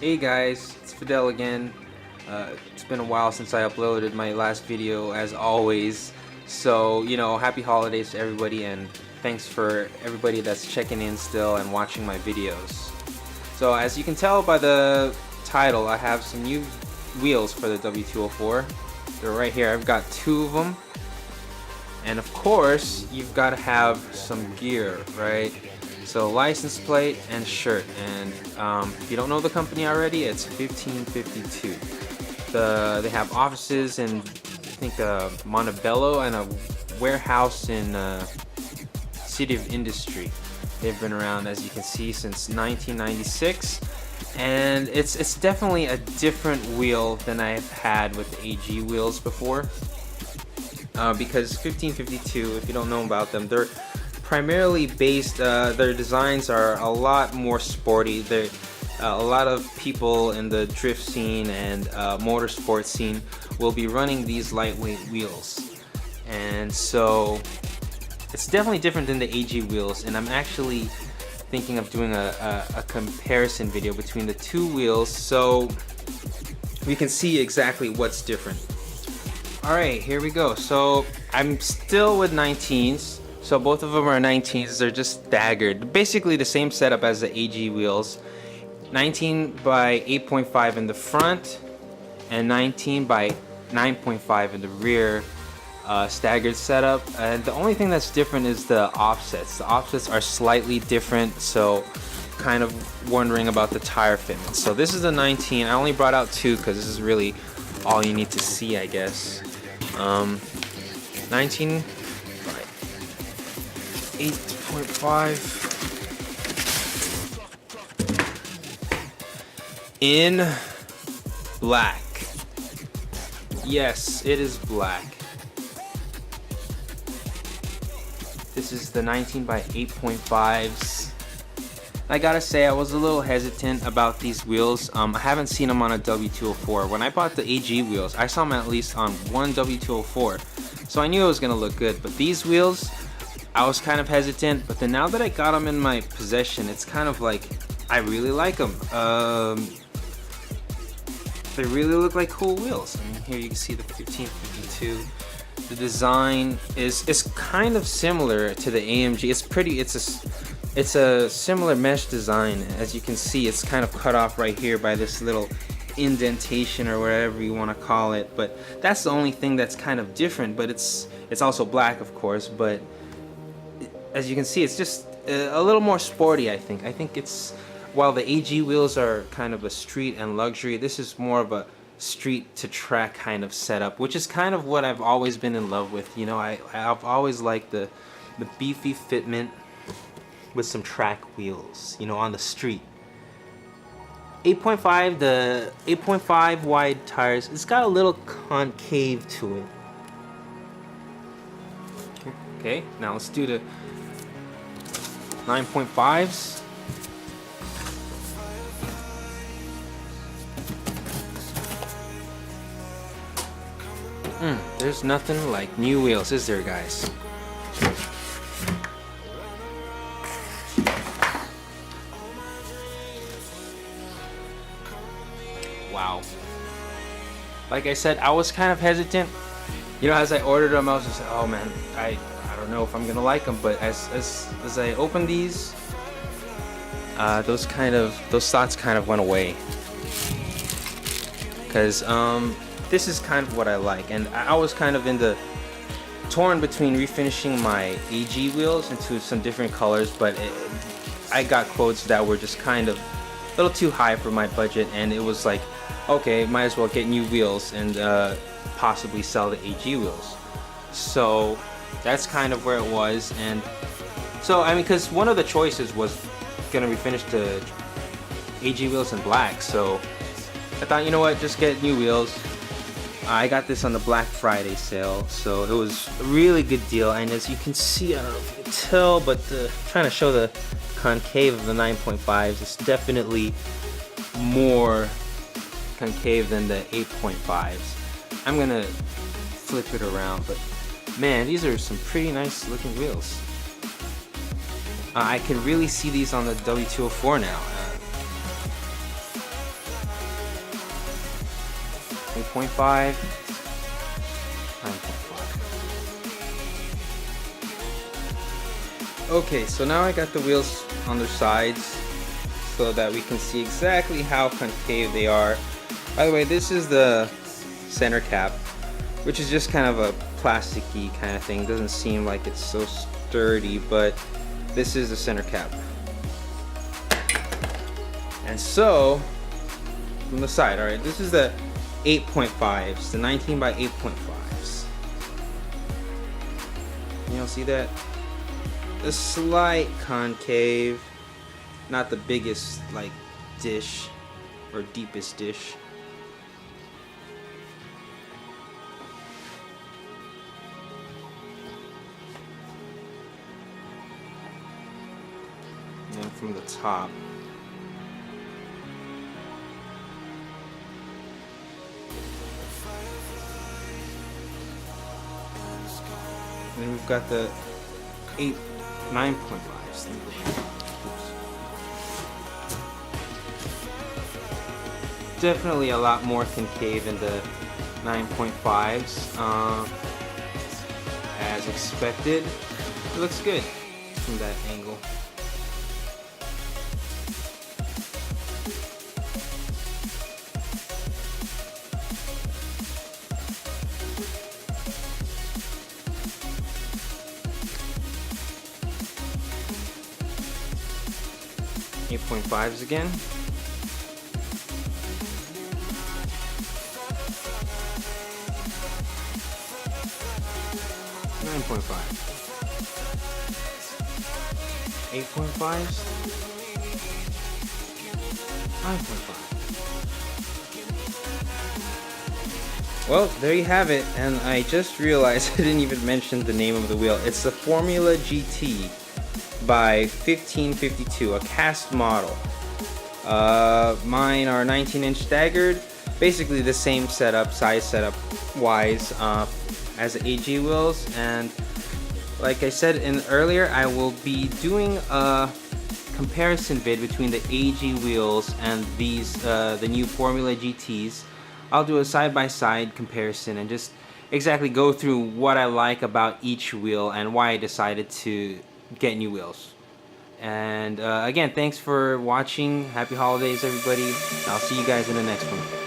Hey guys, it's Fidel again. It's been a while since I uploaded my last video as always. So, happy holidays to everybody and thanks for everybody that's checking in still and watching my videos. So as you can tell by the title, I have some new wheels for the W204. They're right here. I've got two of them. And of course, you've got to have some gear, right? So license plate and shirt, and if you don't know the company already, it's 1552. They have offices in, I think, Montebello and a warehouse in City of Industry. They've been around, as you can see, since 1996, and it's definitely a different wheel than I've had with the AG wheels before. Because 1552, if you don't know about them, they're primarily based, their designs are a lot more sporty. They're a lot of people in the drift scene and motorsport scene will be running these lightweight wheels, and so it's definitely different than the AG wheels. And I'm actually thinking of doing a comparison video between the two wheels so we can see exactly what's different. Alright, here we go. So I'm still with 19s. So both of them are 19s. They're just staggered. Basically the same setup as the AG wheels. 19 by 8.5 in the front and 19 by 9.5 in the rear. Staggered setup. And the only thing that's different is the offsets. The offsets are slightly different. So kind of wondering about the tire fitment. So this is the 19. I only brought out two because this is really all you need to see, I guess. 19 by 8.5 in black. Yes, it is black. This is the 19 by 8.5s. I gotta say, I was a little hesitant about these wheels. I haven't seen them on a W204. When I bought the AG wheels, I saw them at least on one W204, so I knew it was gonna look good. But these wheels, I was kind of hesitant. But then now that I got them in my possession, it's kind of like I really like them. They really look like cool wheels. I mean, here you can see the 1552. The design is kind of similar to the AMG. It's pretty. It's a similar mesh design. As you can see, it's kind of cut off right here by this little indentation or whatever you want to call it. But that's the only thing that's kind of different. But it's also black, of course. But as you can see, it's just a little more sporty, I think. I think it's, while the AG wheels are kind of a street and luxury, this is more of a street to track kind of setup, which is kind of what I've always been in love with. I've always liked the beefy fitment with some track wheels, on the street. 8.5, the 8.5 wide tires, it's got a little concave to it. Okay, now let's do the 9.5s. There's nothing like new wheels, is there, guys? Wow. Like I said, I was kind of hesitant. As I ordered them, I was just like, oh man, I don't know if I'm gonna like them. But as I opened these, those thoughts kind of went away. Because this is kind of what I like, and I was kind of torn between refinishing my AG wheels into some different colors, but I got quotes that were just kind of a little too high for my budget, and it was like, okay, might as well get new wheels and possibly sell the AG wheels. So that's kind of where it was. And so I mean, because one of the choices was gonna refinish the AG wheels in black, so I thought, you know what, just get new wheels. I got this on the Black Friday sale, so it was a really good deal. And as you can see, I don't know if you can tell, but trying to show the concave of the 9.5s, it's definitely more concave than the 8.5s. I'm gonna flip it around, but man, these are some pretty nice looking wheels. I can really see these on the W204 now. 8.5, 9.5. Okay, so now I got the wheels on their sides so that we can see exactly how concave they are. By the way, this is the center cap, which is just kind of a plasticky kind of thing. Doesn't seem like it's so sturdy, but this is the center cap. And so from the side, all right, this is the 8.5s, the 19 by 8.5s. You know, see that? The slight concave, not the biggest like dish or deepest dish. And from the top, and then we've got the 9.5s. Definitely a lot more concave in the 9.5s, as expected. It looks good from that angle. Eight 8.5s again. Nine 8.5s. 9.5. Well, there you have it, and I just realized I didn't even mention the name of the wheel. It's the Formula GT by 1552, a cast model. Mine are 19-inch staggered, basically the same setup, size setup wise, as the AG wheels. And like I said earlier, I will be doing a comparison vid between the AG wheels and these the new Formula GTs. I'll do a side-by-side comparison and just exactly go through what I like about each wheel and why I decided to get new wheels. And again, thanks for watching. Happy holidays, everybody. I'll see you guys in the next one.